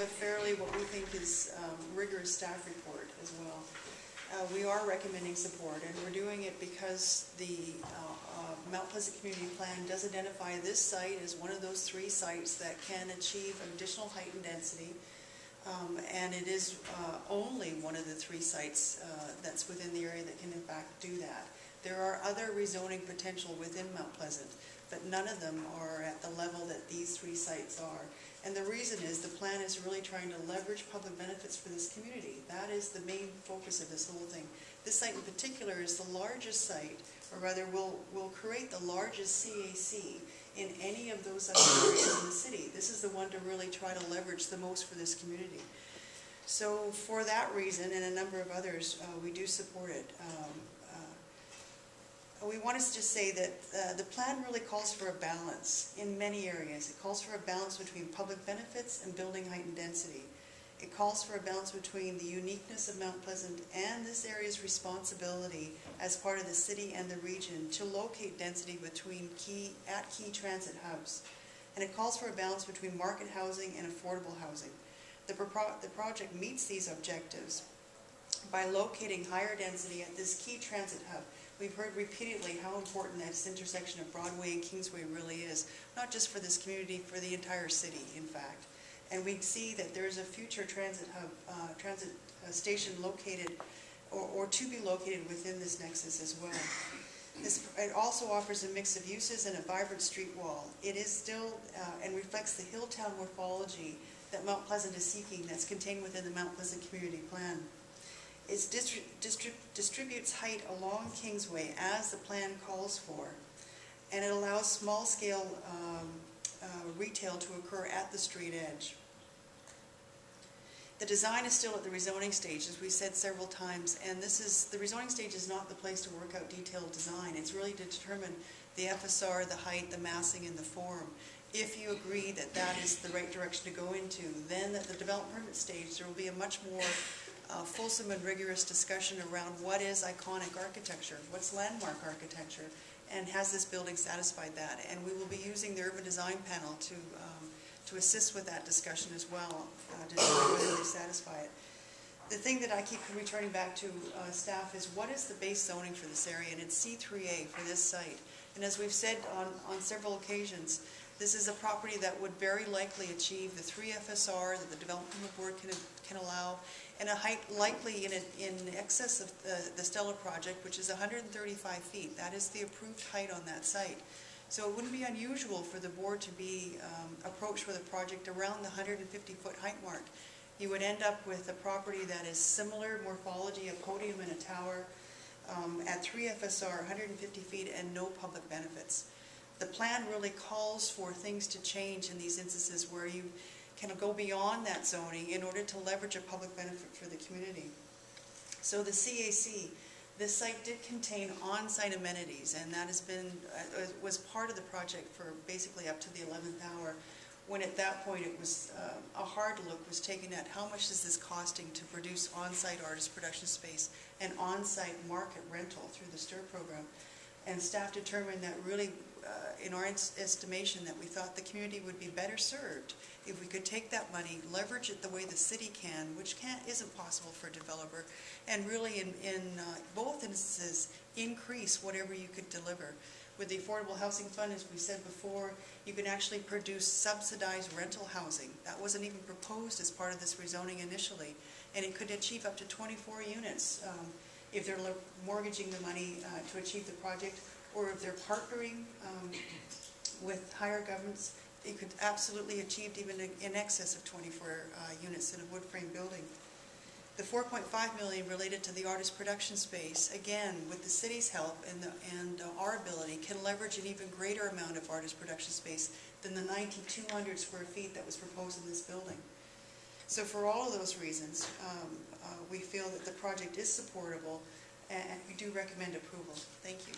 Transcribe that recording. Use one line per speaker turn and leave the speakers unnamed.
have a fairly, what we think is rigorous staff report as well. We are recommending support, and we're doing it because the Mount Pleasant Community Plan does identify this site as one of those 3 sites that can achieve additional height and density, and it is only one of the 3 sites that's within the area that can in fact do that. There are other rezoning potential within Mount Pleasant, but none of them are at the level that these 3 sites are. And the reason is the plan is really trying to leverage public benefits for this community. That is the main focus of this whole thing. This site in particular is the largest site, or rather will create the largest CAC in any of those other areas in the city. This is the one to really try to leverage the most for this community. So for that reason and a number of others, we do support it. We want to just say that the plan really calls for a balance in many areas. It calls for a balance between public benefits and building height and density. It calls for a balance between the uniqueness of Mount Pleasant and this area's responsibility as part of the city and the region to locate density between key transit hubs. And it calls for a balance between market housing and affordable housing. The project meets these objectives by locating higher density at this key transit hub. We've heard repeatedly how important this intersection of Broadway and Kingsway really is, not just for this community, for the entire city, in fact. And we see that there is a future transit hub, station located, or to be located within this nexus as well. It also offers a mix of uses and a vibrant street wall. It is still and reflects the hilltown morphology that Mount Pleasant is seeking, that's contained within the Mount Pleasant Community Plan. It distributes height along Kingsway as the plan calls for, and it allows small-scale retail to occur at the street edge. The design is still at the rezoning stage, as we said several times, and the rezoning stage is not the place to work out detailed design. It's really to determine the FSR, the height, the massing, and the form. If you agree that that is the right direction to go into, then at the development permit stage there will be a much more fulsome and rigorous discussion around what is iconic architecture, what's landmark architecture, and has this building satisfied that. And we will be using the urban design panel to assist with that discussion as well, to determine whether they satisfy it. The thing that I keep returning back to staff is what is the base zoning for this area, and it's C3A for this site. And as we've said on several occasions, this is a property that would very likely achieve the 3 FSR that the Development Board can allow, and a height likely in excess of the Stella project, which is 135 feet. That is the approved height on that site. So it wouldn't be unusual for the board to be approached with a project around the 150-foot height mark. You would end up with a property that is similar morphology, a podium and a tower, at 3 FSR, 150 feet, and no public benefits. The plan really calls for things to change in these instances where you can go beyond that zoning in order to leverage a public benefit for the community. So the CAC, this site did contain on-site amenities, and that has been was part of the project for basically up to the 11th hour, when at that point it was a hard look was taken at how much is this costing to produce on-site artist production space and on-site market rental through the STIR program. And staff determined that really, in our estimation, that we thought the community would be better served if we could take that money, leverage it the way the city can, which isn't possible for a developer, and really in both instances increase whatever you could deliver. With the Affordable Housing Fund, as we said before, you can actually produce subsidized rental housing. That wasn't even proposed as part of this rezoning initially, and it could achieve up to 24 units if they're mortgaging the money to achieve the project, or if they're partnering with higher governments, it could absolutely achieve even in excess of 24 units in a wood frame building. The $4.5 million related to the artist production space, again, with the city's help and our ability, can leverage an even greater amount of artist production space than the 9,200 square feet that was proposed in this building. So for all of those reasons, we feel that the project is supportable, and we do recommend approval. Thank you.